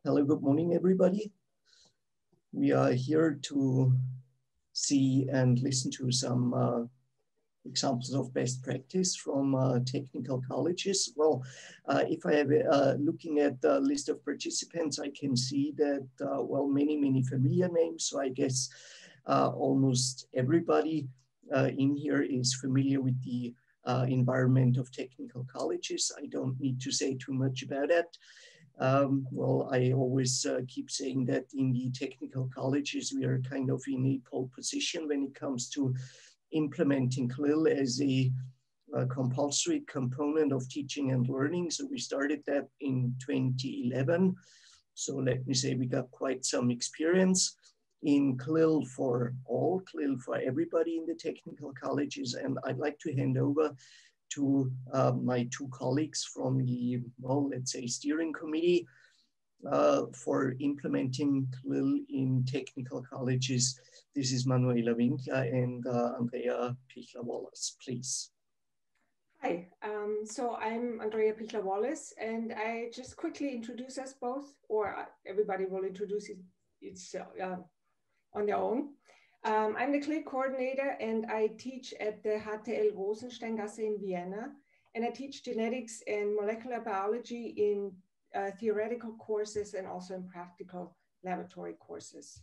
Hello, good morning, everybody. We are here to see and listen to some examples of best practice from technical colleges. Well, if I have looking at the list of participants, I can see that, well, many familiar names. So I guess almost everybody in here is familiar with the environment of technical colleges. I don't need to say too much about that. Well, I always keep saying that in the technical colleges, we are kind of in a pole position when it comes to implementing CLIL as a compulsory component of teaching and learning. So we started that in 2011. So let me say we got quite some experience in CLIL for all, CLIL for everybody in the technical colleges. And I'd like to hand over to my two colleagues from the, well, let's say steering committee for implementing CLIL in technical colleges. This is Manuela Winkler and Andrea Pichler-Wallace, please. Hi, so I'm Andrea Pichler-Wallace, and I just quickly introduce us both, or everybody will introduce itself on their own. I'm the CLIL coordinator, and I teach at the HTL Rosensteingasse in Vienna, and I teach genetics and molecular biology in theoretical courses and also in practical laboratory courses.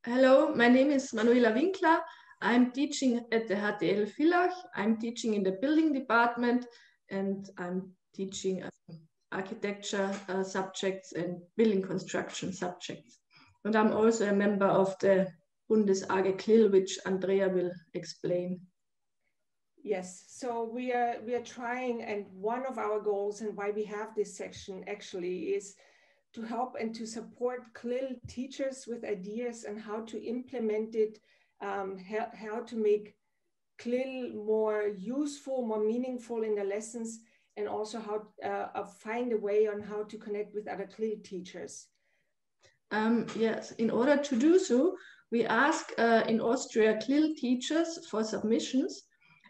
Hello, my name is Manuela Winkler. I'm teaching at the HTL Villach. I'm teaching in the building department, and I'm teaching architecture subjects and building construction subjects. And I'm also a member of the Bundes AG CLIL, which Andrea will explain. Yes, so we are trying, and one of our goals and why we have this section actually is to help and to support CLIL teachers with ideas on how to implement it, how to make CLIL more useful, more meaningful in the lessons, and also how find a way on how to connect with other CLIL teachers. Yes, in order to do so, we ask in Austria CLIL teachers for submissions,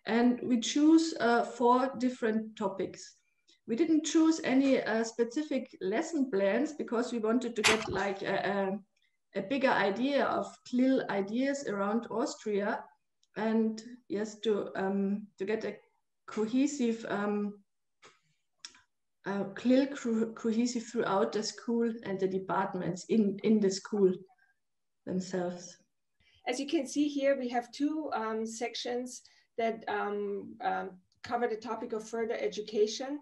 and we choose 4 different topics. We didn't choose any specific lesson plans because we wanted to get like a bigger idea of CLIL ideas around Austria, and yes, to get a cohesive CLIL cohesive throughout the school and the departments in the school themselves. As you can see here, we have 2 sections that cover the topic of further education.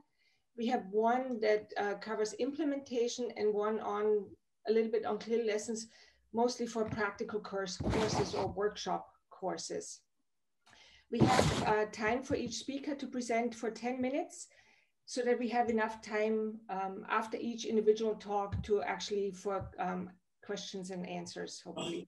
We have one that covers implementation and one on a little bit on CLIL lessons, mostly for practical courses or workshop courses. We have time for each speaker to present for 10 minutes so that we have enough time after each individual talk to actually for questions and answers, hopefully.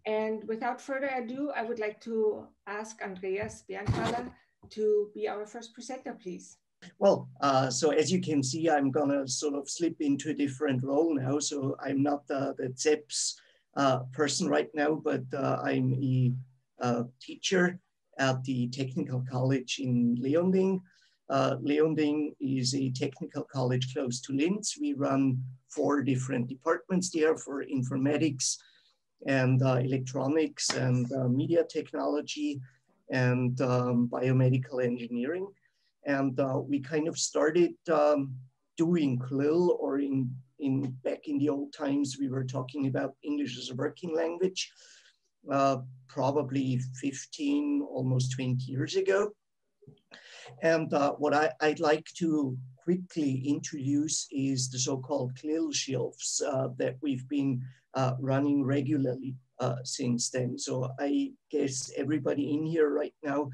And without further ado, I would like to ask Andreas Berntaler to be our first presenter, please. Well, so as you can see, I'm gonna sort of slip into a different role now. So I'm not the CEPS person right now, but I'm a teacher at the Technical College in Leonding. Leonding is a technical college close to Linz. We run 4 different departments there for informatics and electronics and media technology and biomedical engineering. And we kind of started doing CLIL, or back in the old times, we were talking about English as a working language, probably 15, almost 20 years ago. And what I'd like to quickly introduce is the so-called CLIL shelves that we've been running regularly since then. So I guess everybody in here right now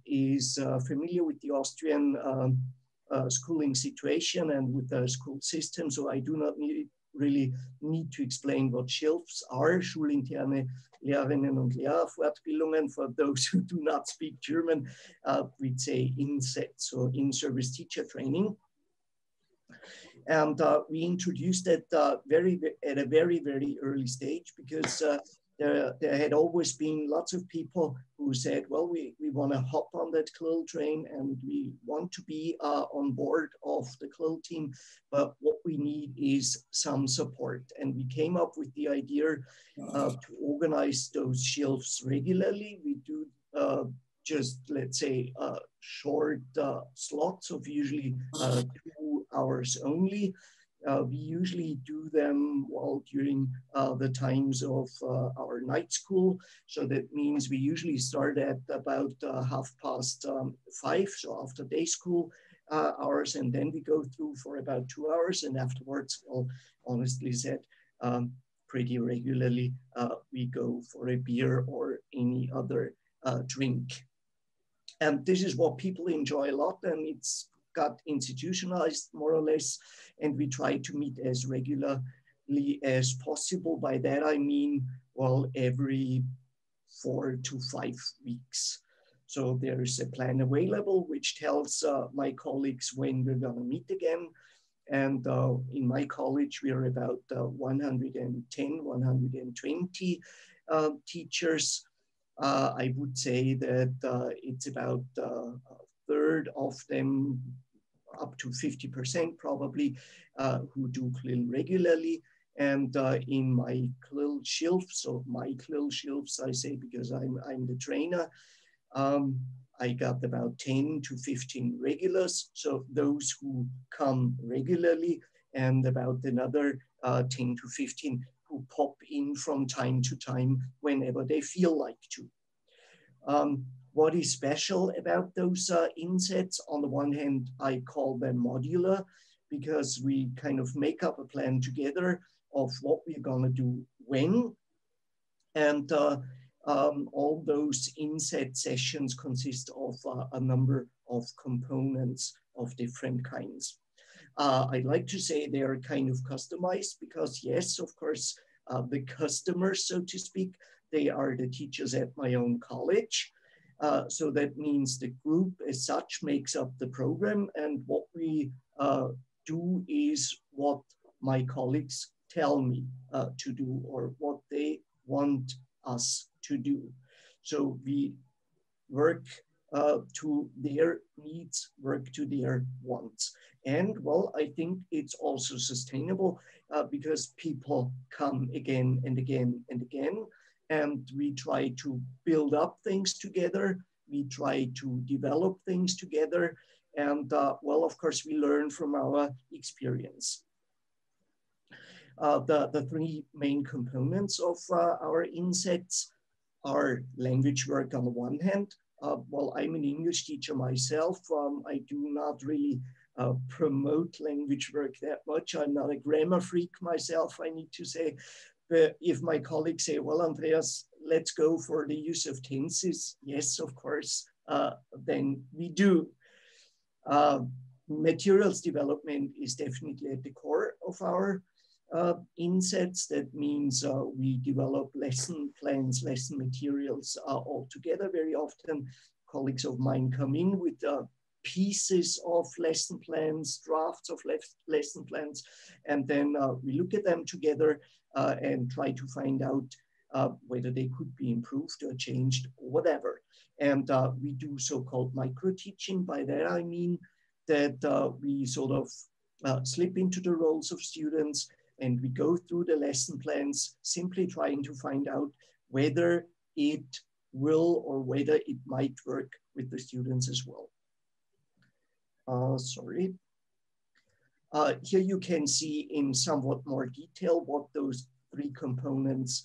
is familiar with the Austrian schooling situation and with the school system. So I do not really need to explain what shelves are. Schulinterne Lehrerinnen und Lehrerfortbildungen. For those who do not speak German, we'd say INSET, so in-service teacher training. And we introduced it at a very early stage because there had always been lots of people who said, well, we want to hop on that CLIL train and we want to be on board of the CLIL team, but what we need is some support. And we came up with the idea to organize those shelves regularly. We do just, let's say, short slots of usually 2 hours only. We usually do them during the times of our night school. So that means we usually start at about 5:30, so after day school hours, and then we go through for about 2 hours. And afterwards, well, honestly said, pretty regularly, we go for a beer or any other drink. And this is what people enjoy a lot, and it's got institutionalized more or less, and we try to meet as regularly as possible. By that I mean, well, every 4 to 5 weeks. So there's a plan available which tells my colleagues when we're going to meet again. And in my college, we are about 110, 120 teachers. I would say that it's about a third of them, up to 50% probably, who do CLIL regularly. And in my CLIL shelves, so my CLIL shelves, I say because I'm the trainer, I got about 10 to 15 regulars, so those who come regularly, and about another 10 to 15 who pop in from time to time whenever they feel like to. What is special about those insets? On the one hand, I call them modular because we kind of make up a plan together of what we're gonna do when. And all those inset sessions consist of a number of components of different kinds. I'd like to say they are kind of customized because yes, of course, the customers, so to speak, they are the teachers at my own college. So that means the group as such makes up the program, and what we do is what my colleagues tell me to do, or what they want us to do. So we work to their needs, work to their wants. And well, I think it's also sustainable because people come again and again and again. And we try to build up things together. We try to develop things together. And well, of course, we learn from our experience. The three main components of our insets are language work on the one hand. Well, I'm an English teacher myself. I do not really promote language work that much. I'm not a grammar freak myself, I need to say. But if my colleagues say, well, Andreas, let's go for the use of tenses, yes, of course, then we do. Materials development is definitely at the core of our insets. That means we develop lesson plans, lesson materials all together. Very often, colleagues of mine come in with pieces of lesson plans, drafts of lesson plans, and then we look at them together and try to find out whether they could be improved or changed or whatever. And we do so-called micro-teaching. By that I mean that we sort of slip into the roles of students and we go through the lesson plans, simply trying to find out whether it will or whether it might work with the students as well. Sorry. Here you can see in somewhat more detail what those three components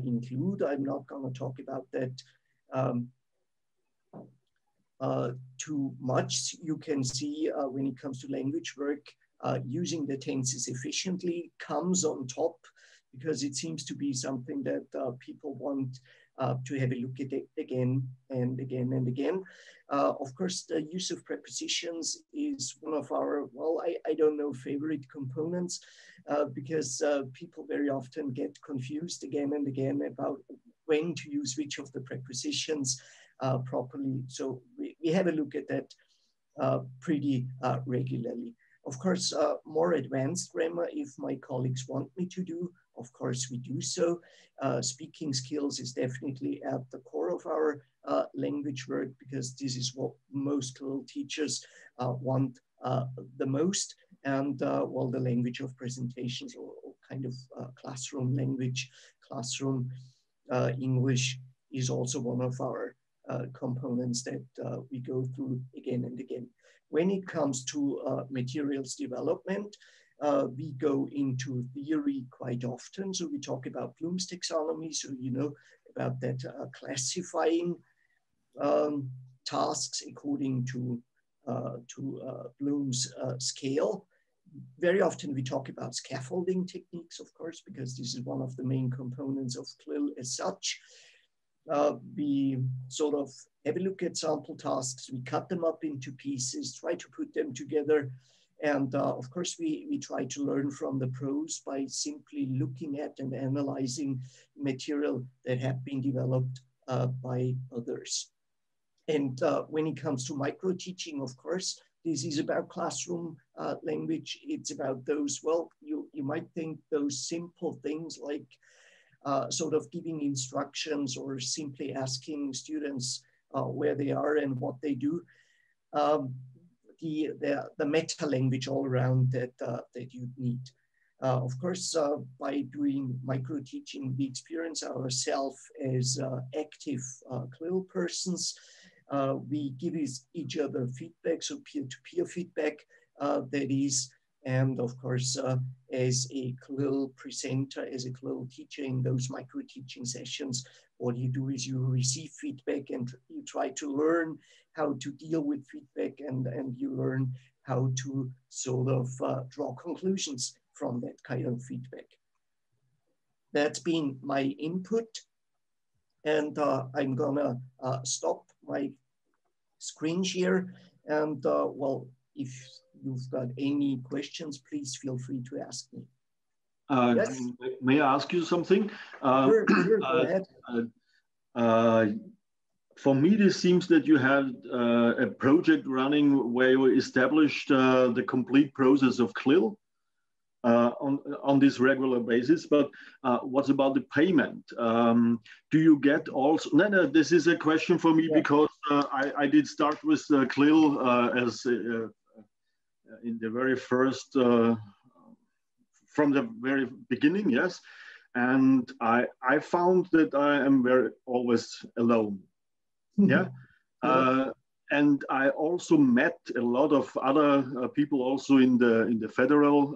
include. I'm not going to talk about that too much. You can see when it comes to language work, using the tenses efficiently comes on top because it seems to be something that people want to have a look at it again and again and again. Of course, the use of prepositions is one of our, well, I don't know, favorite components because people very often get confused again and again about when to use which of the prepositions properly. So we have a look at that pretty regularly. Of course, more advanced grammar, if my colleagues want me to do, of course we do so. Speaking skills is definitely at the core of our language work, because this is what most CLIL teachers want the most. And well, the language of presentations, or kind of classroom language, classroom English is also one of our components that we go through again and again. When it comes to materials development, we go into theory quite often. So we talk about Bloom's taxonomy, so you know about that classifying tasks according to Bloom's scale. Very often we talk about scaffolding techniques, of course, because this is one of the main components of CLIL as such. We sort of have a look at sample tasks, we cut them up into pieces, try to put them together. And of course, we try to learn from the pros by simply looking at and analyzing material that have been developed by others. And when it comes to micro teaching, of course, this is about classroom language. It's about those, well, you might think those simple things like sort of giving instructions or simply asking students where they are and what they do. The meta language all around that you need. Of course, by doing micro teaching, we experience ourselves as active CLIL persons. We give each other feedback, so peer-to-peer feedback, that is. And of course, as a CLIL presenter, as a CLIL teacher in those micro teaching sessions, what you do is you receive feedback and you try to learn how to deal with feedback, and you learn how to sort of draw conclusions from that kind of feedback. That's been my input. And I'm gonna stop my screen share. And well, if you've got any questions, please feel free to ask me. Yes? May I ask you something? Sure, go ahead. For me, this seems that you have a project running where you established the complete process of CLIL on this regular basis. But what about the payment? Do you get also? No, this is a question for me, because I did start with CLIL as in the very first, from the very beginning, yes. And I found that I am always alone. Yeah. And I also met a lot of other people also in the federal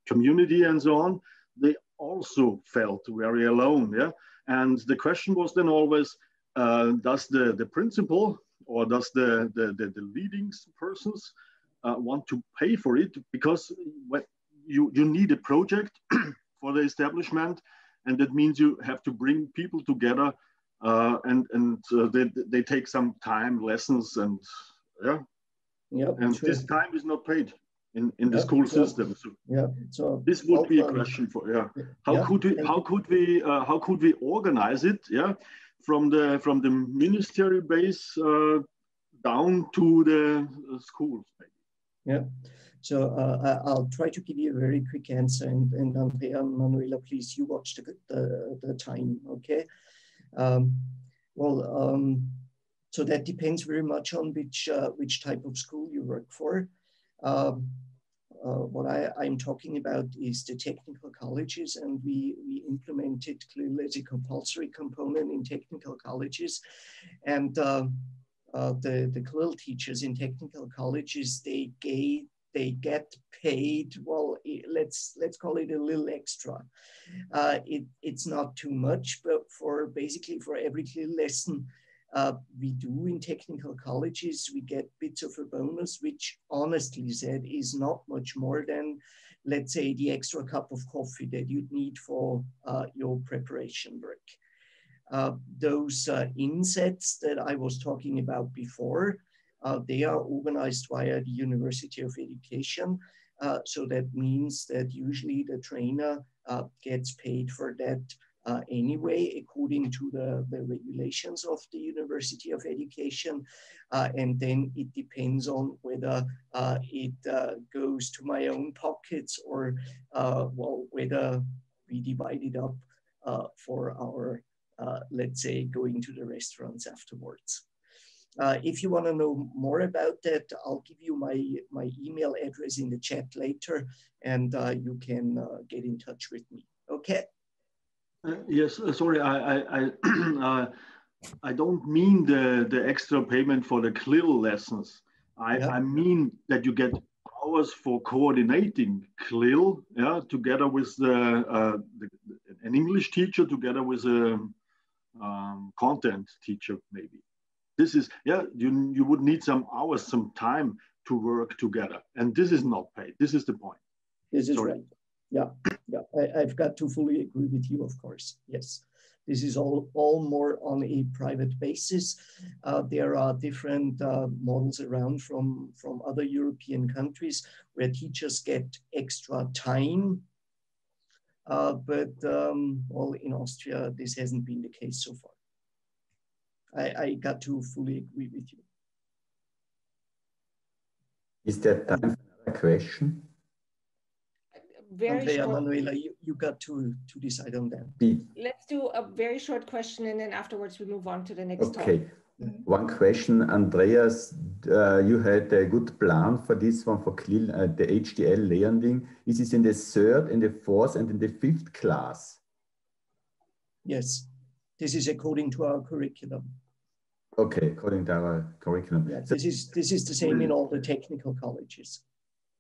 community and so on. They also felt very alone. Yeah. And the question was then always, does the principal or does the leading persons want to pay for it? Because when you need a project for the establishment, and that means you have to bring people together, and they take some time, lessons, and and sure. This time is not paid in the school system. So this would be a question for how could we organize it? Yeah, from the ministry base down to the schools. Maybe. Yeah. So I'll try to give you a very quick answer, and Andrea and Manuela, please, you watch the time, okay? So that depends very much on which type of school you work for. What I'm talking about is the technical colleges, and we implemented CLIL as a compulsory component in technical colleges. And the CLIL teachers in technical colleges, they get paid, well, let's call it a little extra. It's not too much, but basically for every CLIL lesson we do in technical colleges, we get bits of a bonus, which honestly said is not much more than, let's say, the extra cup of coffee that you'd need for your preparation work. Those insets that I was talking about before, they are organized via the University of Education. So that means that usually the trainer gets paid for that anyway, according to the regulations of the University of Education. And then it depends on whether it goes to my own pockets or, well, whether we divide it up for our, let's say, going to the restaurants afterwards. If you want to know more about that, I'll give you my email address in the chat later, and you can get in touch with me. Okay? Yes, sorry, I don't mean the extra payment for the CLIL lessons. I mean that you get hours for coordinating CLIL, yeah, together with an English teacher, together with a content teacher, maybe. This is, yeah, you would need some hours, some time to work together. And this is not paid. This is the point. This is right. Yeah, yeah. I've got to fully agree with you, of course. Yes. This is all more on a private basis. There are different models around from other European countries where teachers get extra time. But well, in Austria, this hasn't been the case so far. I got to fully agree with you. Is there time for another question? Very Andrea, short. Manuela, you got to decide on that. Let's do a very short question, and then afterwards we move on to the next Okay. talk. One question, Andreas, you had a good plan for this one for CLIL, the HTL learning. Is this in the 3rd, in the 4th, and in the 5th class? Yes, this is according to our curriculum. Okay, according to our curriculum. Yeah, so, this is the same in all the technical colleges.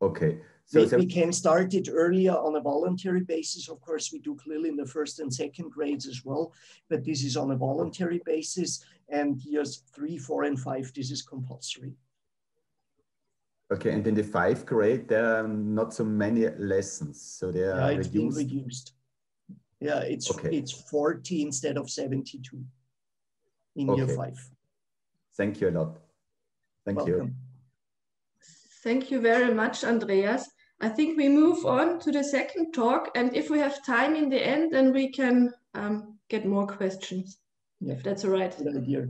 Okay. So we can start it earlier on a voluntary basis. Of course, we do CLIL in the 1st and 2nd grades as well, but this is on a voluntary basis. And years 3, 4, and 5, this is compulsory. Okay, and in the 5th grade, there are not so many lessons, so they are it's been reduced. Yeah, it's 40 instead of 72 in year 5. Thank you a lot. Thank you. Thank you very much, Andreas. I think we move on to the second talk, and if we have time in the end, then we can get more questions, if that's all right. Good idea.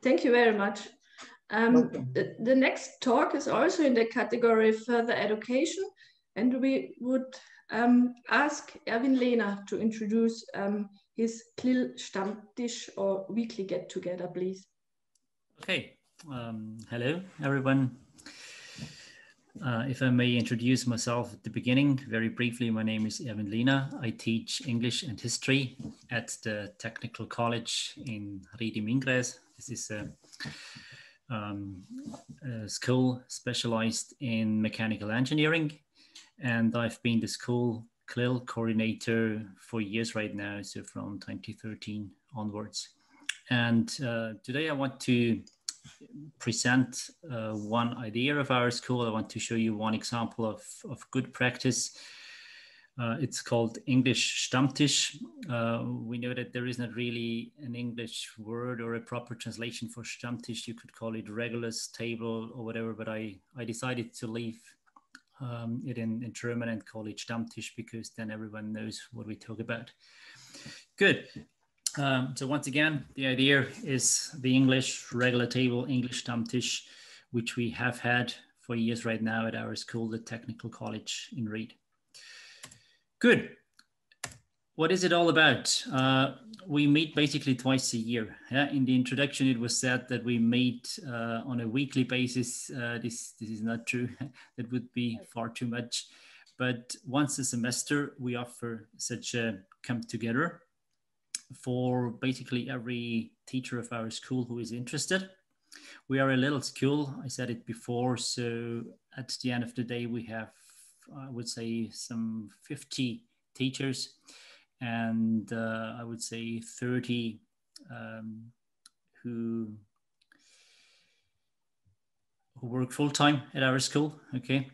Thank you very much. The next talk is also in the category further education, and we would ask Erwin Lehner to introduce his CLIL Stammtisch or weekly get-together, please. Okay, hello everyone. If I may introduce myself at the beginning, very briefly, my name is Erwin Lehner. I teach English and history at the Technical College in Ried im Ingress. This is a school specialized in mechanical engineering, and I've been the school CLIL coordinator for years right now, so from 2013 onwards. And today I want to present one idea of our school. I want to show you one example of good practice. It's called English Stammtisch. We know that there is not really an English word or a proper translation for Stammtisch. You could call it regulars table or whatever, but I decided to leave it in German and call it Stammtisch because then everyone knows what we talk about. Good. So once again, the idea is the English regular table, English Stammtisch, which we have had for years right now at our school, the Technical College in Ried. Good. What is it all about? We meet basically twice a year. Yeah? In the introduction, it was said that we meet on a weekly basis. This is not true. That would be far too much. But once a semester, we offer such a come together for basically every teacher of our school who is interested. We are a little school, I said it before, so at the end of the day we have, I would say, some 50 teachers and I would say 30 who work full-time at our school, okay?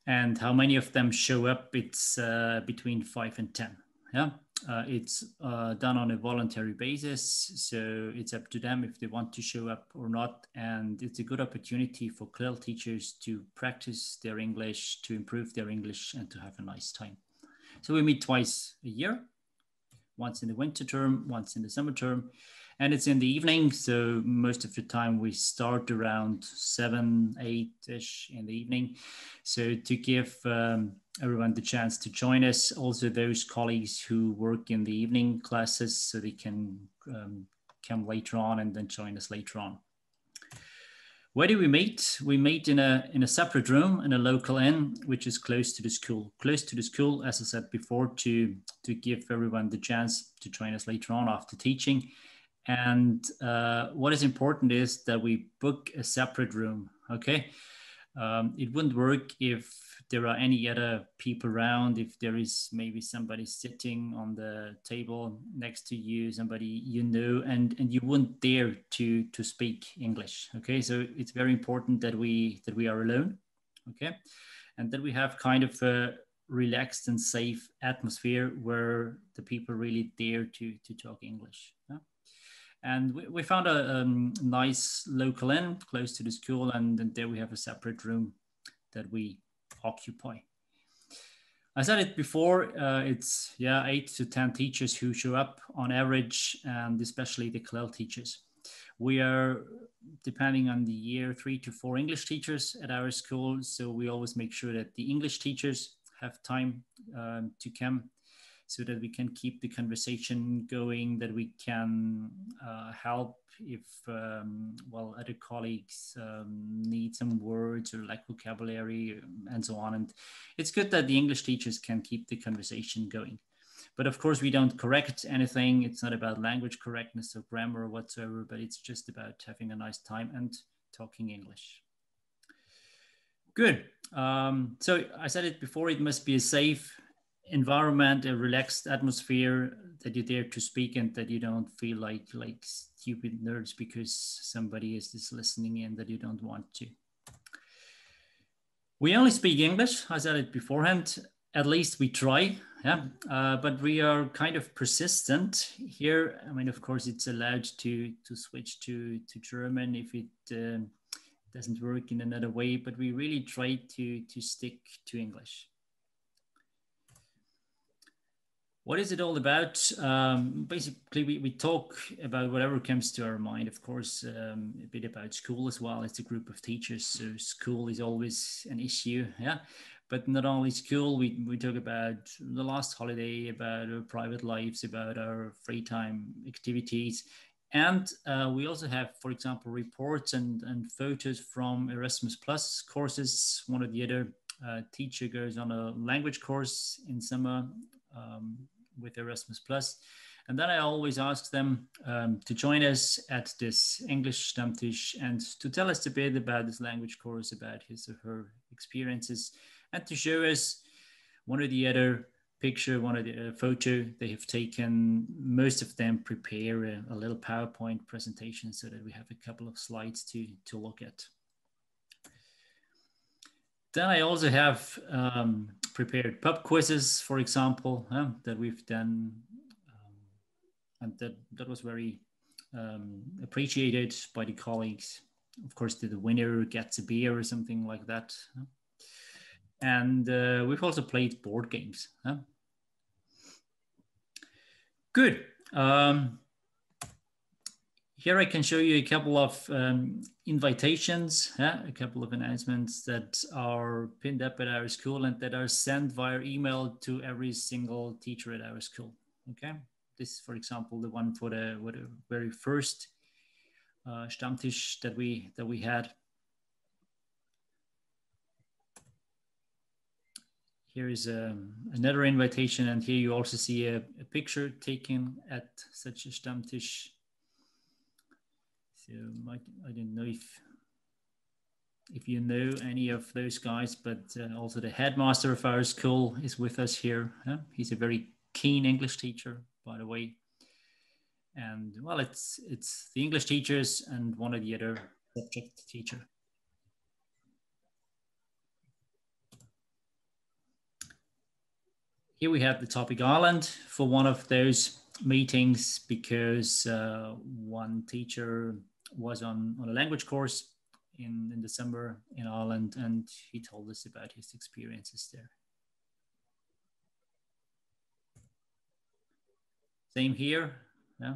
And how many of them show up? It's between 5 and 10, yeah? It's done on a voluntary basis, so it's up to them if they want to show up or not. And it's a good opportunity for CLIL teachers to practice their English, to improve their English, and to have a nice time. So we meet twice a year. once in the winter term, once in the summer term. And it's in the evening, so most of the time we start around 7, 8-ish in the evening. So to give everyone the chance to join us, also those colleagues who work in the evening classes, so they can come later on and then join us later on. Where do we meet? We meet in a separate room in a local inn, which is close to the school. Close to the school, as I said before, to give everyone the chance to join us later on after teaching. And what is important is that we book a separate room, okay? It wouldn't work if there are any other people around, if there is maybe somebody sitting on the table next to you, somebody you know, and you wouldn't dare to speak English, okay? So it's very important that we are alone, okay? And that we have kind of a relaxed and safe atmosphere where the people really dare to talk English. Yeah? And we found a nice local inn close to the school, and there we have a separate room that we occupy. I said it before, it's 8 to 10 teachers who show up on average, and especially the CLIL teachers. We are, depending on the year, 3 to 4 English teachers at our school, so we always make sure that the English teachers have time to come, so that we can keep the conversation going, that we can help if, other colleagues need some words or lack vocabulary and so on. And it's good that the English teachers can keep the conversation going. But of course, we don't correct anything. It's not about language correctness or grammar or whatsoever, but it's just about having a nice time and talking English. Good. So I said it before, it must be a safe environment, a relaxed atmosphere, that you dare to speak and that you don't feel like stupid nerds because somebody is just listening in that you don't want to. We only speak English, I said it beforehand, at least we try, yeah. But we are kind of persistent here. I mean, of course, it's allowed to switch to German if it doesn't work in another way, but we really try to stick to English. What is it all about? Basically, we talk about whatever comes to our mind. Of course, a bit about school as well. It's a group of teachers, so school is always an issue, yeah. But not only school, we talk about the last holiday, about our private lives, about our free time activities. And we also have, for example, reports and photos from Erasmus Plus courses. One or the other teacher goes on a language course in summer with Erasmus Plus. And then I always ask them to join us at this English Stammtisch and to tell us a bit about this language course, about his or her experiences, and to show us one or the other picture, one of the photo they have taken. Most of them prepare a little PowerPoint presentation so that we have a couple of slides to look at. Then I also have prepared pub quizzes, for example, that we've done, and that was very appreciated by the colleagues. Of course, the winner gets a beer or something like that. And we've also played board games. Good. Here I can show you a couple of invitations, a couple of announcements that are pinned up at our school and that are sent via email to every single teacher at our school. Okay, this is, for example, the one for the very first Stammtisch that we had. Here is another invitation, and here you also see a picture taken at such a Stammtisch. So I don't know if you know any of those guys, but also the headmaster of our school is with us here. He's a very keen English teacher, by the way. And well, it's the English teachers and one of the other subject teacher. Here we have the topic Ireland for one of those meetings because one teacher was on a language course in December in Ireland, and he told us about his experiences there. Same here. Yeah.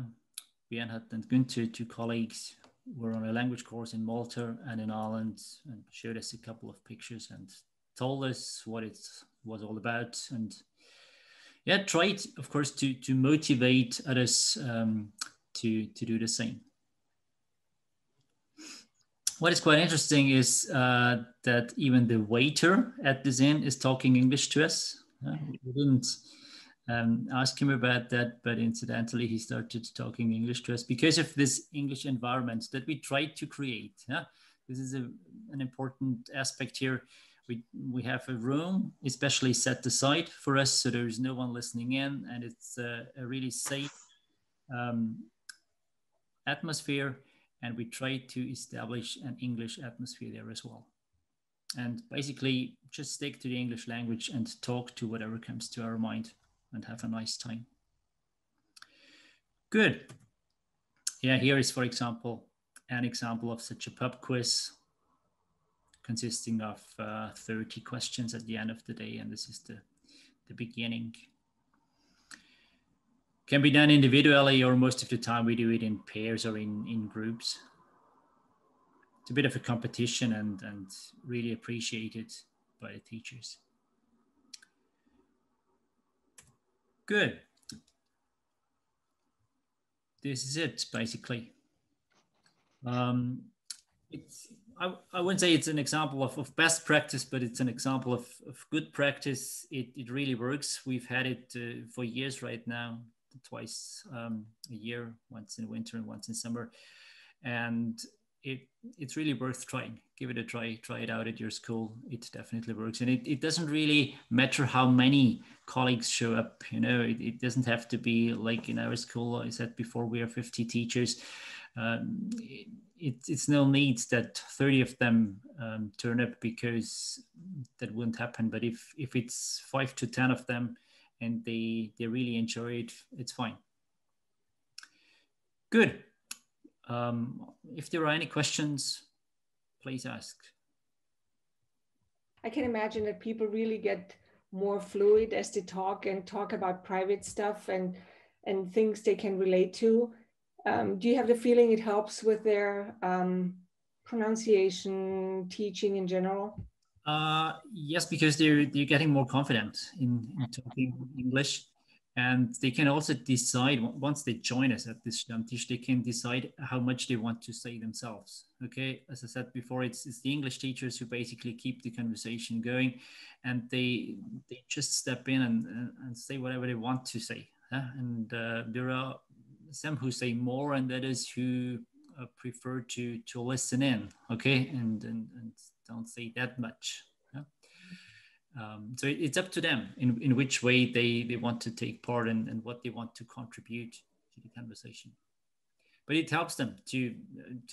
Bernhard and Günther, two colleagues, were on a language course in Malta and in Ireland and showed us a couple of pictures and told us what it was all about. And yeah, tried, of course, to motivate others to do the same. What is quite interesting is that even the waiter at this inn is talking English to us. We didn't ask him about that, but incidentally, he started talking English to us because of this English environment that we tried to create. Yeah? This is an important aspect here. We have a room especially set aside for us, so there is no one listening in, and it's a really safe atmosphere. And we try to establish an English atmosphere there as well. And basically just stick to the English language and talk to whatever comes to our mind and have a nice time. Good. Yeah, here is, for example, an example of such a pub quiz consisting of 30 questions at the end of the day. And this is the beginning. Can be done individually, or most of the time we do it in pairs or in groups. It's a bit of a competition and really appreciated by the teachers. Good. This is it, basically. I wouldn't say it's an example of best practice, but it's an example of good practice. It really works. We've had it for years right now. Twice a year, once in winter and once in summer, and it's really worth trying. Give it a try it out at your school. It definitely works, and it doesn't really matter how many colleagues show up. You know, it doesn't have to be like in our school. I said before, we are 50 teachers. It's no need that 30 of them turn up, because that wouldn't happen. But if it's 5 to 10 of them and they really enjoy it, it's fine. Good. If there are any questions, please ask. I can imagine that people really get more fluid as they talk about private stuff and things they can relate to. Do you have the feeling it helps with their pronunciation, teaching in general? Yes, because they're getting more confident in talking English, and they can also decide, once they join us at this Stammtisch, they can decide how much they want to say themselves. Okay, as I said before, it's the English teachers who basically keep the conversation going, and they just step in and say whatever they want to say. And there are some who say more, and others who prefer to listen in. Okay, and don't say that much. So it's up to them in which way they want to take part and what they want to contribute to the conversation. But it helps them to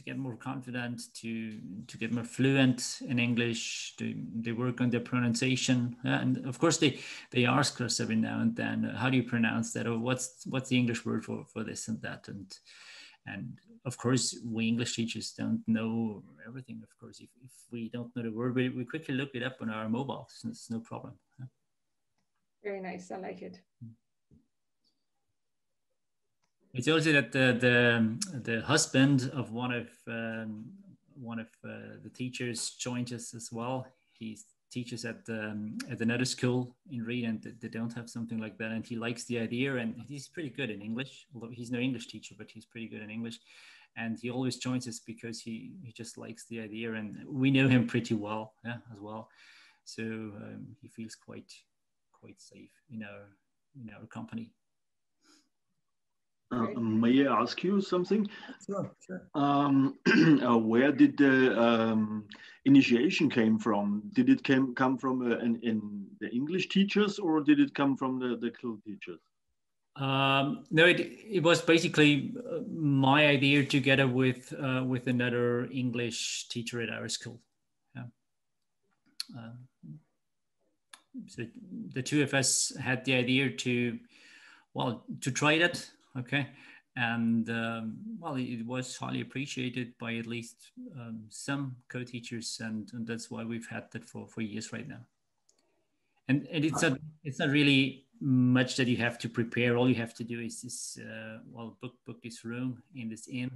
get more confident, to get more fluent in English. They work on their pronunciation, and of course they ask us every now and then, how do you pronounce that, or what's the English word for this and that, and of course, we English teachers don't know everything. Of course, if we don't know the word, we quickly look it up on our mobiles. So it's no problem. Very nice. I like it. It's also that the husband of one of the teachers joined us as well. He teaches at another school in Ried, and they don't have something like that. And he likes the idea, and he's pretty good in English. Although he's no English teacher, but he's pretty good in English. And he always joins us because he just likes the idea, and we know him pretty well, as well. So he feels quite safe in our company. May I ask you something? Sure. Where did the initiation came from? Did it come from in the English teachers, or did it come from the CLIL teachers? No, it was basically my idea together with another English teacher at our school. Yeah. So the two of us had the idea to try that. Okay. And it was highly appreciated by at least some co-teachers, and that's why we've had that for years right now. And it's not really much that you have to prepare. All you have to do is this, well, book this room in this inn,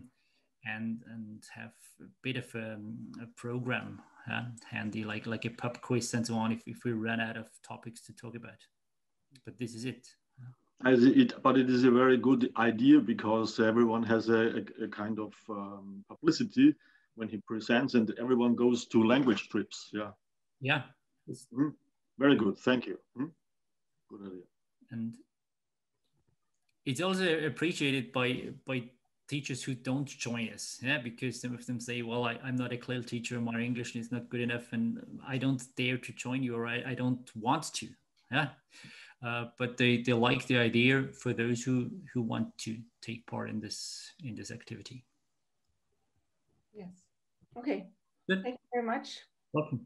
and have a bit of a program handy, like a pub quiz and so on, if we run out of topics to talk about. But this is it. But it is a very good idea, because everyone has a kind of publicity when he presents, and everyone goes to language trips. Yeah. Yeah. Very good. Thank you. Good idea. And it's also appreciated by teachers who don't join us, because some of them say, well, I'm not a CLIL teacher, my English is not good enough, and I don't dare to join you, or I don't want to. But they like the idea for those who want to take part in this activity. Yes. Okay. Good. Thank you very much. Welcome.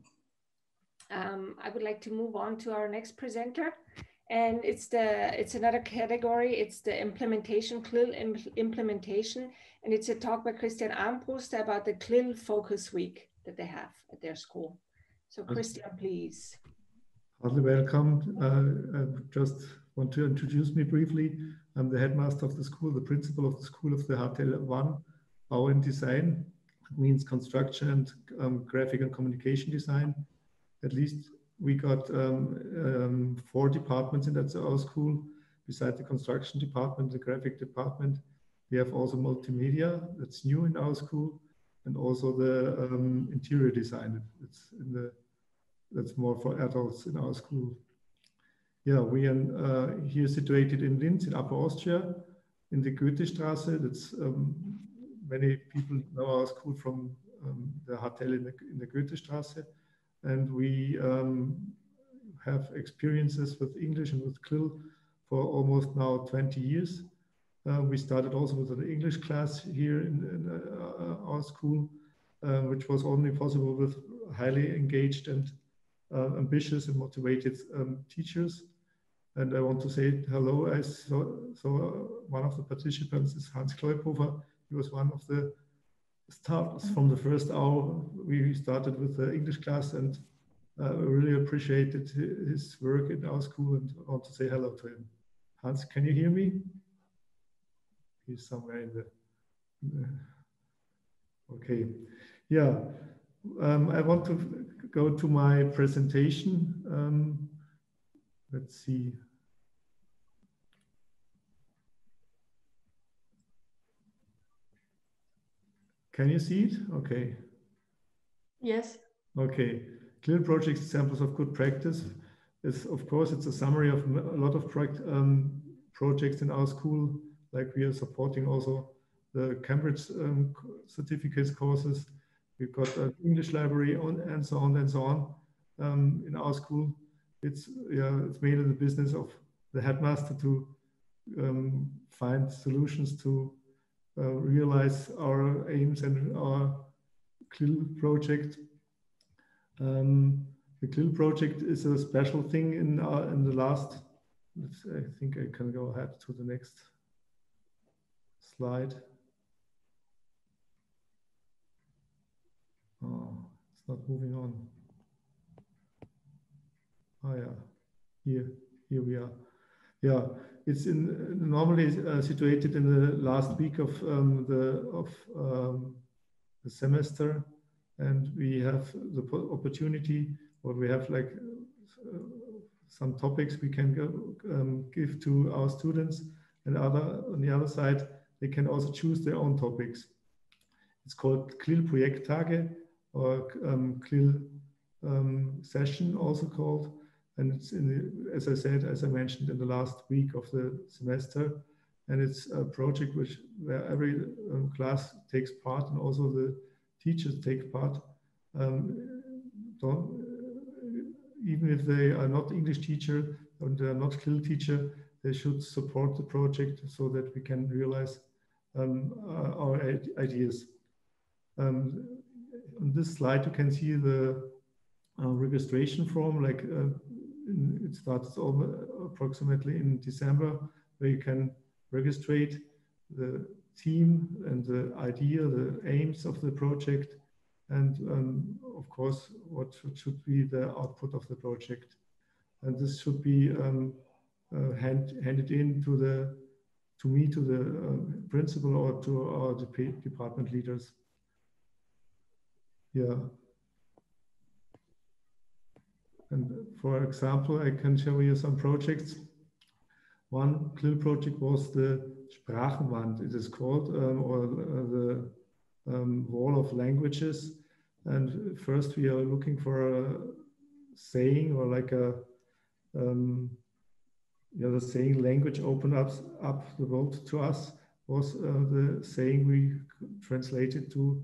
I would like to move on to our next presenter, and it's another category. It's the implementation, CLIL implementation, and it's a talk by Christian Armbruster about the CLIL Focus Week that they have at their school. So Christian, please. Heartily welcome. I just want to introduce me briefly. I'm the headmaster of the school, the principal of the school of the HTL 1, Bau and Design. It means construction and graphic and communication design. At least we got 4 departments in our school. Besides the construction department, the graphic department, we have also multimedia, that's new in our school, and also the interior design. That's more for adults in our school. Yeah, we are here situated in Linz, in Upper Austria, in the Goethestraße. That's many people know our school from the HTL in the Goethestraße, and we have experiences with English and with CLIL for almost now 20 years. We started also with an English class here in our school, which was only possible with highly engaged and ambitious and motivated teachers. And I want to say hello. I saw one of the participants is Hans Kleuphofer. He was one of the starters from the first hour. We started with the English class, and really appreciated his work in our school, and I want to say hello to him. Hans, can you hear me? He's somewhere in the okay. Yeah, I want to go to my presentation. Let's see. Can you see it? Okay. Yes. Okay. CLIL project examples of good practice is, of course, it's a summary of a lot of projects in our school. Like we are supporting also the Cambridge certificates courses. We've got an English library and so on and so on in our school. It's mainly the business of the headmaster to find solutions to realize our aims and our CLIL project. The CLIL project is a special thing in the last. I think I can go ahead to the next slide. Oh, it's not moving on. Oh yeah, here we are. Yeah, it's normally situated in the last week of the semester, and we have the opportunity, or we have like some topics we can give to our students, and on the other side they can also choose their own topics. It's called CLIL Projekttage, or CLIL session also called. And it's as I mentioned, in the last week of the semester, and it's a project where every class takes part, and also the teachers take part. Even if they are not English teacher and they are not CLIL teacher, they should support the project so that we can realize our ideas. On this slide, you can see the registration form. Like it starts approximately in December, where you can registrate the theme and the idea, the aims of the project, and of course, what should be the output of the project. and this should be handed in to the principal or to our department leaders. Yeah. And for example, I can show you some projects. One CLIL project was the Sprachenwand, it is called, or the wall of languages. And first we are looking for a saying, or like a, the saying language open up the world to us, was the saying we translated to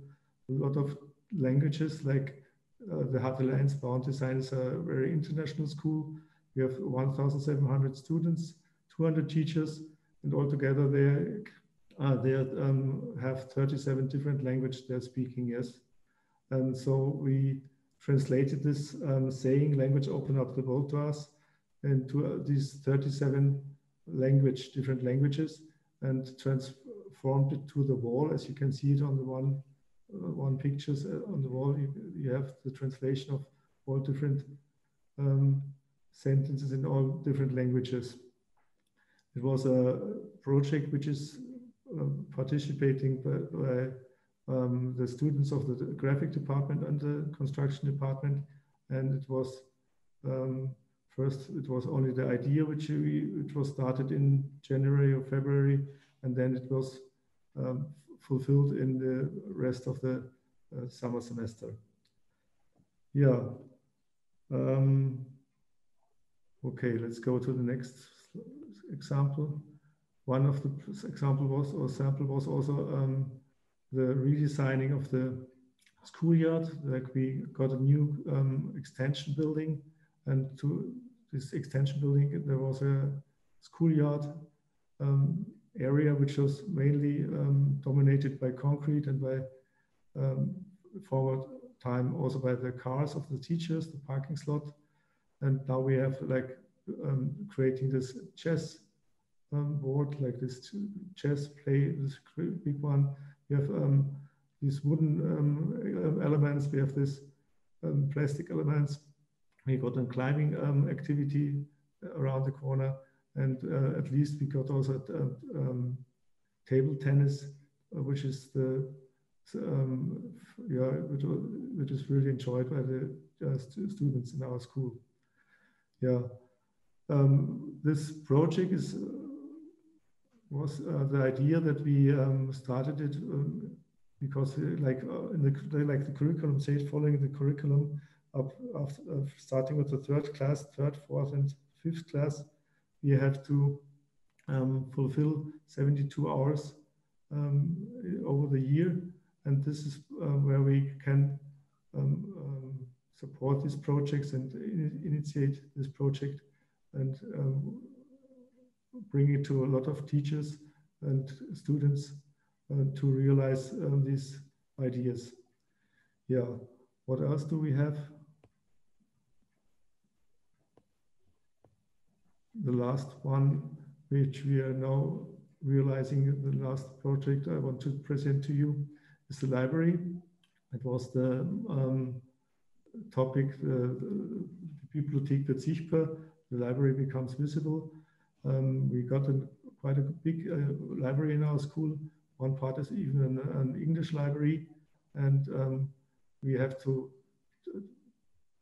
a lot of languages, like the HTL Bound Design is a very international school. We have 1,700 students, 200 teachers, and altogether they have 37 different languages they're speaking, yes. And so we translated this saying, language open up the world to us, into these 37 different languages, and transformed it to the wall. As you can see it on the one pictures on the wall, you have the translation of all different sentences in all different languages. It was a project which is participating by the students of the graphic department and the construction department, and it was first it was only the idea which was started in January or February, and then it was fulfilled in the rest of the summer semester. Yeah. Okay, let's go to the next example. One of the sample was also the redesigning of the schoolyard. Like we got a new extension building, and to this extension building there was a schoolyard area which was mainly dominated by concrete and by forward time also by the cars of the teachers, the parking slot. And now we have like creating this chess board, like this chess play, this big one. We have these wooden elements, we have this plastic elements. We got a climbing activity around the corner, and at least we got also table tennis, which is the which is really enjoyed by the students in our school. Yeah, this project was the idea that we started it because like the curriculum says, following the curriculum starting with the third, fourth, and fifth class, we have to fulfill 72 hours over the year, and this is where we can support these projects and initiate this project and bring it to a lot of teachers and students to realize these ideas. Yeah, what else do we have? The last one, which we are now realizing, the last project I want to present to you is the library. It was the topic, the Bibliothek wird sichtbar, the library becomes visible. We got quite a big library in our school. One part is even an English library, and we have to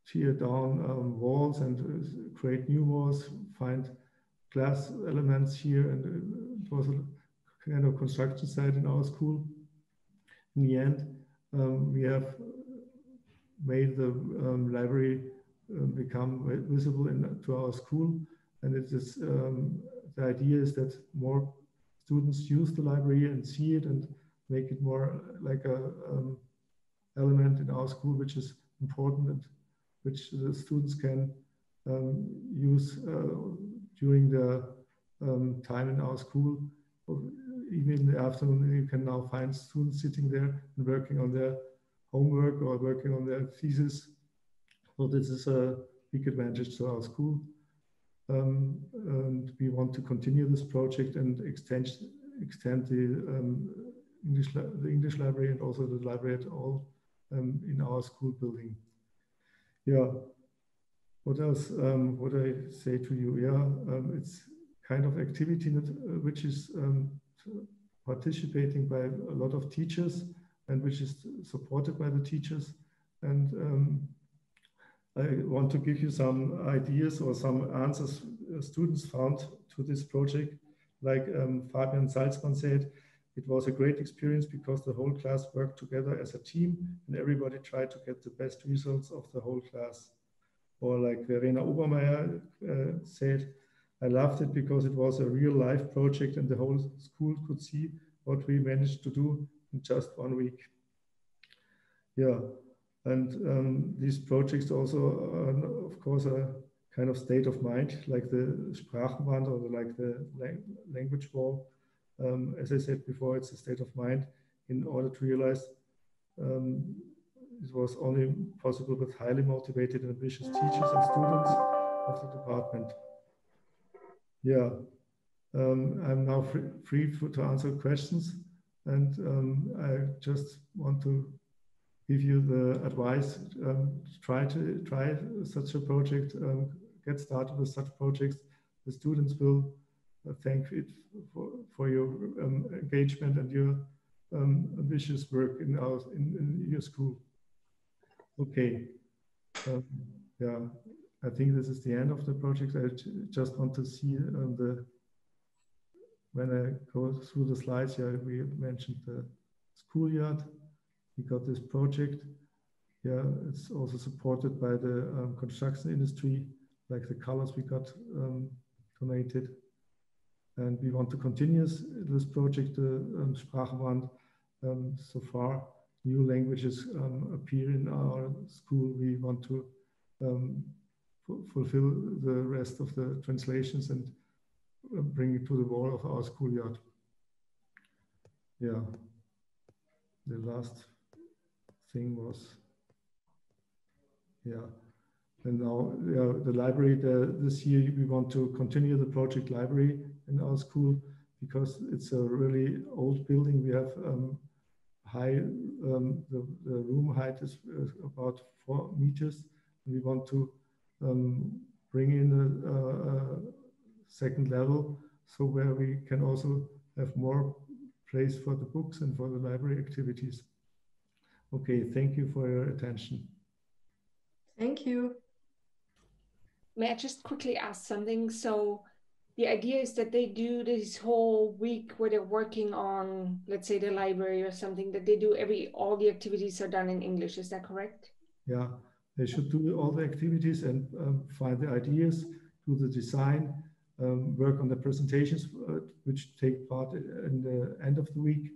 tear down walls and create new walls, find glass elements here, and it was a kind of construction site in our school. In the end, we have made the library become visible to our school, and it is the idea is that more students use the library and see it and make it more like a element in our school which is important and which the students can use during the time in our school. Even in the afternoon, you can now find students sitting there and working on their homework or working on their thesis. So this is a big advantage to our school. And we want to continue this project and extend the English library and also the library at all in our school building. Yeah. what else would I say to you? Yeah, it's kind of activity which is participating by a lot of teachers and which is supported by the teachers. And I want to give you some ideas or some answers students found to this project. Like Fabian Salzmann said, it was a great experience because the whole class worked together as a team and everybody tried to get the best results of the whole class. Or like Verena Obermeier said, I loved it because it was a real life project and the whole school could see what we managed to do in just 1 week. Yeah, and these projects also, of course, are kind of state of mind, like the Sprachenwand or like the language wall. As I said before, it's a state of mind in order to realize it was only possible with highly motivated and ambitious teachers and students of the department. Yeah, I'm now free to answer questions, and I just want to give you the advice, try such a project, get started with such projects. The students will thank it for your engagement and your ambitious work in your school. Okay, yeah, I think this is the end of the project. I just want to see when I go through the slides, yeah, we mentioned the schoolyard. We got this project. Yeah, it's also supported by the construction industry, like the colors we got donated. And we want to continue this project, Sprachenwand. So far, new languages appear in our school. We want to fulfill the rest of the translations and bring it to the wall of our schoolyard. Yeah, the last thing was, yeah. And now, yeah, the library, this year we want to continue the project library in our school because it's a really old building. We have the room height is about 4 meters. We want to bring in a second level, so where we can also have more place for the books and for the library activities. Okay, thank you for your attention. Thank you. May I just quickly ask something? So the idea is that they do this whole week where they're working on, let's say, the library or something, that they do all the activities are done in English. Is that correct? Yeah, they should do all the activities and find the ideas, do the design, work on the presentations, which take part in the end of the week.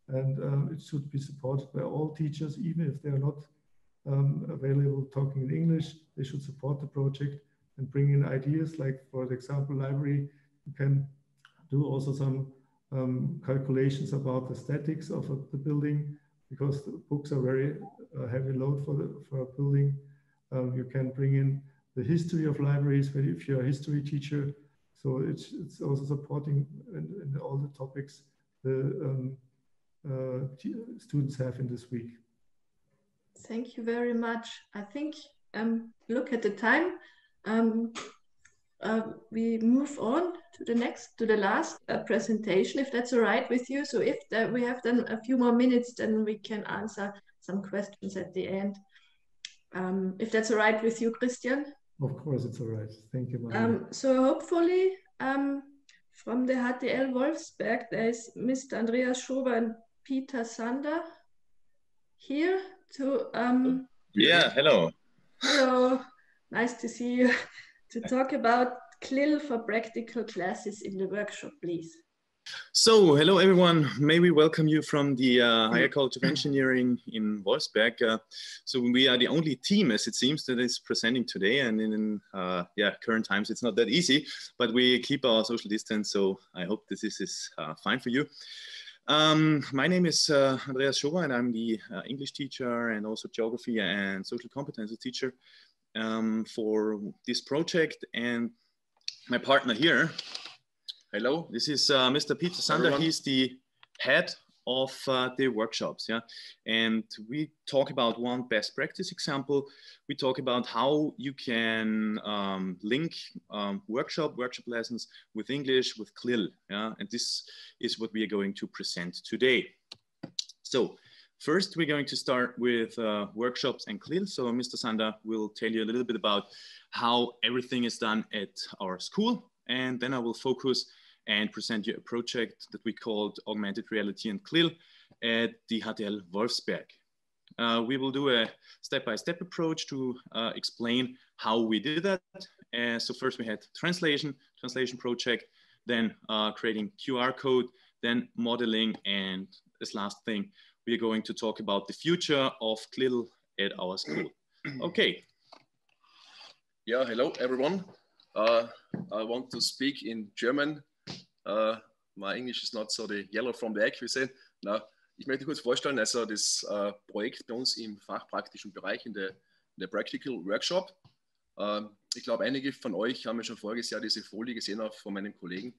And it should be supported by all teachers, even if they're not available talking in English. They should support the project and bring in ideas, like, for example, library. You can do also some calculations about the statics of the building, because the books are very heavy load for a building. You can bring in the history of libraries if you're a history teacher. So it's also supporting in all the topics the students have in this week. Thank you very much. I think, look at the time. We move on to the last presentation, if that's all right with you. So if we have then a few more minutes, then we can answer some questions at the end. If that's all right with you, Christian? Of course, it's all right. Thank you, Maria. So hopefully, from the HTL Wolfsberg, there is Mr. Andreas Schober and Peter Sander here to... yeah, hello. Hello, nice to see you. To talk about CLIL for practical classes in the workshop, please. So, hello everyone. May we welcome you from the Higher College of Engineering in Wolfsberg. So we are the only team, as it seems, that is presenting today. And in current times, it's not that easy, but we keep our social distance. So I hope this is fine for you. My name is Andreas Schober, and I'm the English teacher and also geography and social competences teacher for this project. And my partner here, hello, this is Mr. Peter Sander. He's the head of the workshops. Yeah, and we talk about one best practice example. We talk about how you can link workshop lessons with English, with CLIL. Yeah, and this is what we are going to present today. So first, we're going to start with workshops and CLIL. So Mr. Sander will tell you a little bit about how everything is done at our school. And then I will focus and present you a project that we called Augmented Reality and CLIL at the HTL Wolfsberg. We will do a step-by-step approach to explain how we did that. So first we had translation project, then creating QR code, then modeling, and this last thing, we are going to talk about the future of CLIL at our school. Okay. Yeah, hello everyone. I want to speak in German. My English is not so the yellow from the egg, we say. Na, ich möchte kurz vorstellen, also das Projekt bei uns im fachpraktischen Bereich in der Practical Workshop. Ich glaube, einige von euch haben ja schon voriges Jahr diese Folie gesehen, auch von meinem Kollegen,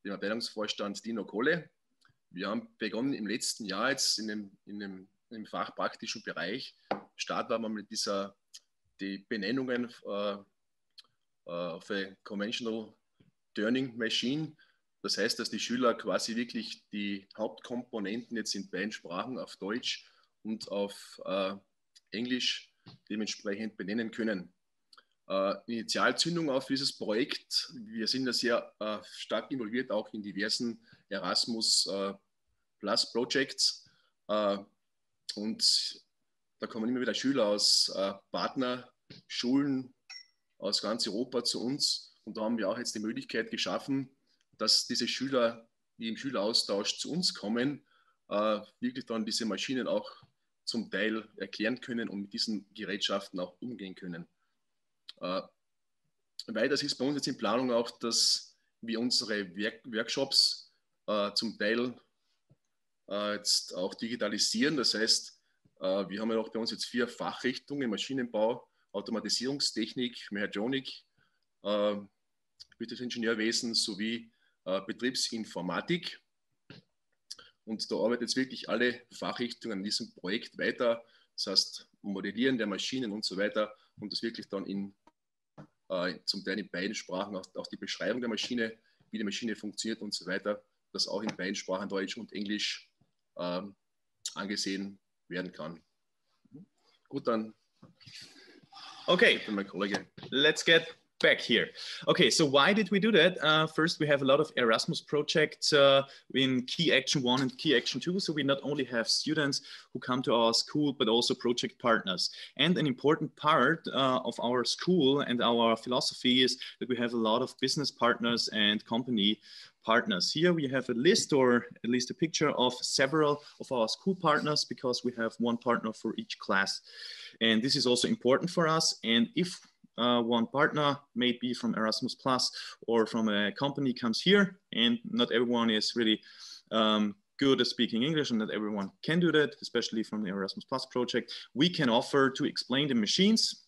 dem Abteilungsvorstand Dino Kohle. Wir haben begonnen im letzten Jahr jetzt im fachpraktischen Bereich. Start war man mit die Benennungen of a conventional turning machine. Das heißt, dass die Schüler quasi wirklich die Hauptkomponenten jetzt in beiden Sprachen, auf Deutsch und auf Englisch, dementsprechend benennen können. Initialzündung auf dieses Projekt. Wir sind da sehr stark involviert, auch in diversen Erasmus Plus Projects. Und da kommen immer wieder Schüler aus Partnerschulen aus ganz Europa zu uns. Und da haben wir auch jetzt die Möglichkeit geschaffen, dass diese Schüler, die im Schüleraustausch zu uns kommen, wirklich dann diese Maschinen auch zum Teil erklären können und mit diesen Gerätschaften auch umgehen können. Weiters ist bei uns jetzt in Planung auch, dass wir unsere Workshops zum Teil jetzt auch digitalisieren. Das heißt, wir haben ja auch bei uns jetzt 4 Fachrichtungen: Maschinenbau, Automatisierungstechnik, Mechatronik, Wirtschaftsingenieurwesen sowie Betriebsinformatik. Und da arbeiten jetzt wirklich alle Fachrichtungen an diesem Projekt weiter. Das heißt, Modellieren der Maschinen und so weiter, und das wirklich dann zum Teil in beiden Sprachen, auch die Beschreibung der Maschine, wie die Maschine funktioniert und so weiter, das auch in beiden Sprachen, Deutsch und Englisch, angesehen werden kann. Gut, dann. Okay, mein Kollege. Let's get back here. Okay, so why did we do that? First, we have a lot of Erasmus projects in Key Action 1 and Key Action 2. So we not only have students who come to our school, but also project partners. And an important part of our school and our philosophy is that we have a lot of business partners and company partners. Here we have a list, or at least a picture of several of our school partners, because we have one partner for each class. And this is also important for us. And if one partner, maybe from Erasmus Plus or from a company, comes here, and not everyone is really good at speaking English, and not everyone can do that, especially from the Erasmus Plus project, we can offer to explain the machines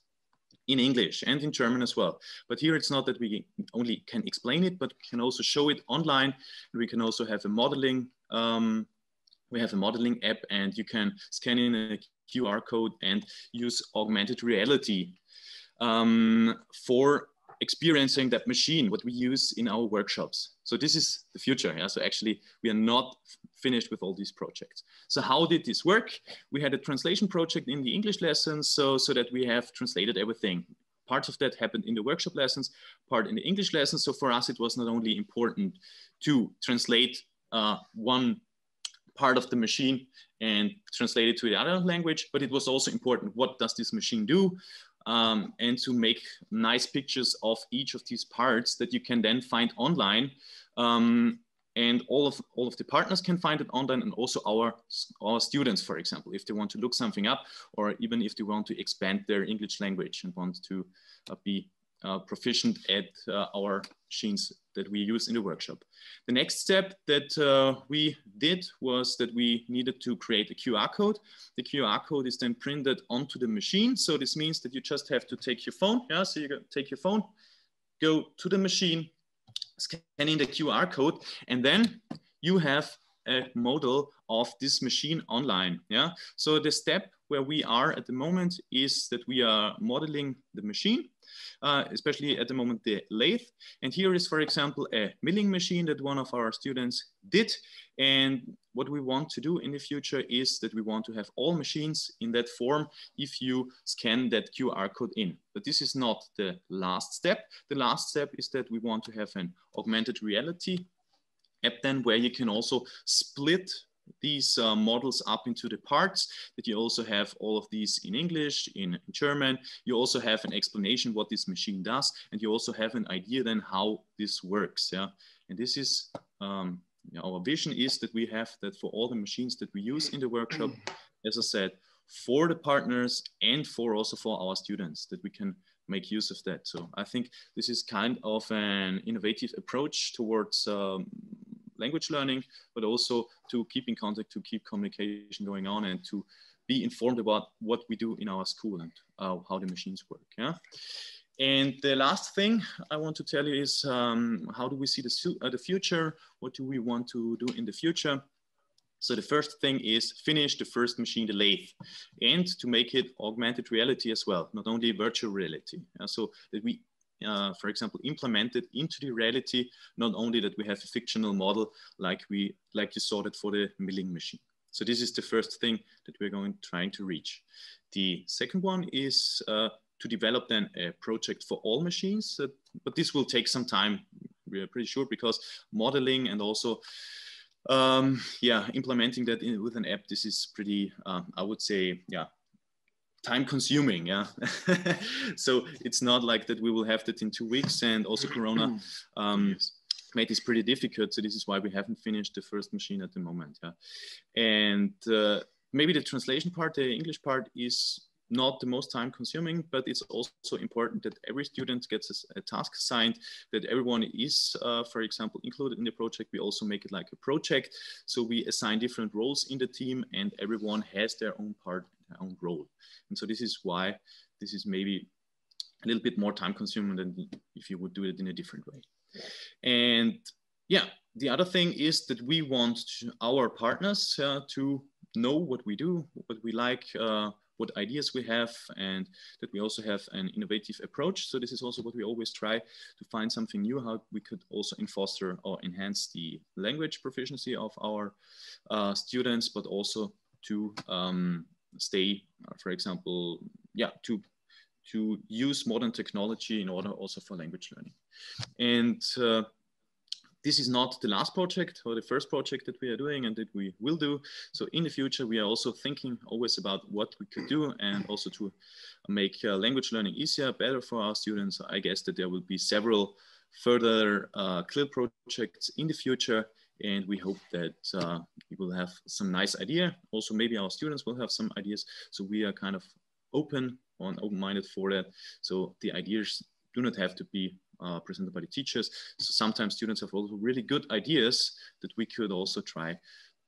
in English and in German as well. But here it's not that we only can explain it, but we can also show it online. We can also have a modeling. We have a modeling app, and you can scan in a QR code and use augmented reality for experiencing that machine, what we use in our workshops. So this is the future. Yeah? So actually, we are not finished with all these projects. So how did this work? We had a translation project in the English lessons, so that we have translated everything. Part of that happened in the workshop lessons, part in the English lessons. So for us, it was not only important to translate one part of the machine and translate it to the other language, but it was also important, what does this machine do? And to make nice pictures of each of these parts that you can then find online. And all of the partners can find it online, and also our students, for example, if they want to look something up, or even if they want to expand their English language and want to be proficient at our machines that we use in the workshop. The next step that we did was that we needed to create a QR code. The QR code is then printed onto the machine. So this means that you just have to take your phone. Yeah, so you take your phone, go to the machine, scan in the QR code, and then you have a model of this machine online. Yeah. So the step where we are at the moment is that we are modeling the machine, especially at the moment the lathe. And here is, for example, a milling machine that one of our students did. And what we want to do in the future is that we want to have all machines in that form if you scan that QR code in. But this is not the last step. The last step is that we want to have an augmented reality app then where you can also split these models up into the parts, that you also have all of these in English, in German. You also have an explanation what this machine does, and you also have an idea then how this works. Yeah, and this is our vision is that we have that for all the machines that we use in the workshop, as I said, for the partners and for also for our students, that we can make use of that. So I think this is kind of an innovative approach towards language learning, but also to keep in contact, to keep communication going on, and to be informed about what we do in our school and how the machines work. Yeah. And the last thing I want to tell you is how do we see the future? What do we want to do in the future? So the first thing is finish the first machine, the lathe, and to make it augmented reality as well, not only virtual reality. So that we, for example, implement it into the reality, not only that we have a fictional model like you saw that for the milling machine. So this is the first thing that we're trying to reach. The second one is to develop then a project for all machines, but this will take some time, we are pretty sure, because modeling and also implementing that with an app, this is pretty, I would say, time consuming. Yeah. So it's not like that we will have that in 2 weeks, and also Corona made this pretty difficult. So this is why we haven't finished the first machine at the moment. Yeah. And maybe the translation part, the English part, is not the most time consuming, but it's also important that every student gets a task assigned, that everyone is, for example, included in the project. We also make it like a project. So we assign different roles in the team, and everyone has their own part, their own role. And so this is why this is maybe a little bit more time consuming than if you would do it in a different way. And yeah, the other thing is that we want our partners to know what we do, what we like, what ideas we have, and that we also have an innovative approach. So this is also what we always try to find something new, how we could also foster or enhance the language proficiency of our students, but also to stay, for example, to use modern technology in order also for language learning. And this is not the last project or the first project that we are doing and that we will do. So in the future, we are also thinking always about what we could do, and also to make language learning easier, better for our students. I guess that there will be several further CLIL projects in the future, and we hope that we will have some nice idea. Also, maybe our students will have some ideas. So we are kind of open-minded for that. So the ideas do not have to be presented by the teachers. So sometimes students have also really good ideas that we could also try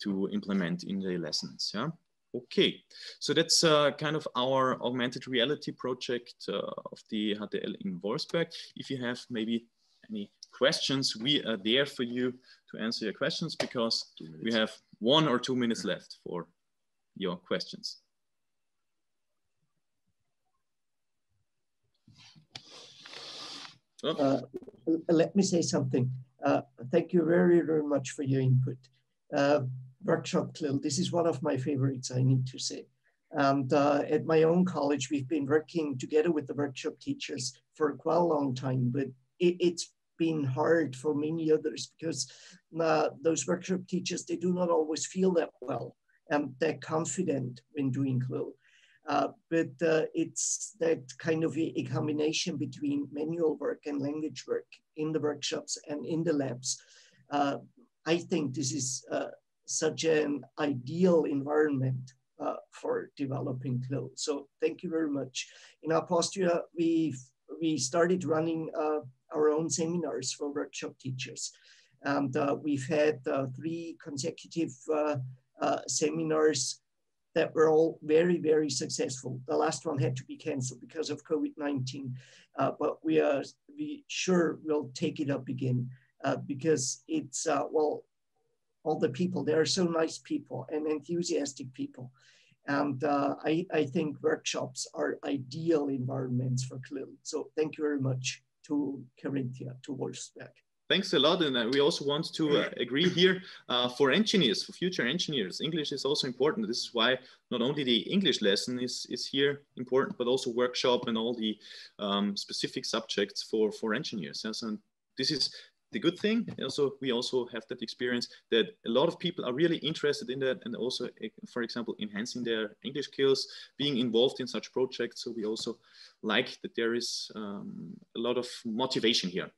to implement in the lessons. Yeah. Okay. So that's kind of our augmented reality project of the HTL in Wolfsburg. If you have maybe any questions, we are there for you to answer your questions, because we have 1 or 2 minutes left for your questions. Let me say something. Thank you very, very much for your input. Workshop CLIL, this is one of my favorites, I need to say. And at my own college, we've been working together with the workshop teachers for quite a long time, but it's been hard for many others, because those workshop teachers, they do not always feel that well and they're confident when doing CLIL. But it's that kind of a combination between manual work and language work in the workshops and in the labs. I think this is such an ideal environment for developing CLIL. So thank you very much. In Austria, we started running our own seminars for workshop teachers. And we've had 3 consecutive seminars that were all very, very successful. The last one had to be canceled because of COVID-19, but we sure will take it up again because it's, well, all the people. They are so nice people and enthusiastic people. And I think workshops are ideal environments for CLIL. So thank you very much to Carinthia, to Wolfsberg. Thanks a lot. And we also want to agree here for engineers, for future engineers, English is also important. This is why not only the English lesson is here important, but also workshop and all the specific subjects for engineers. Yes? And this is the good thing. Also, we also have that experience that a lot of people are really interested in that, and also, for example, enhancing their English skills, being involved in such projects. So we also like that there is a lot of motivation here.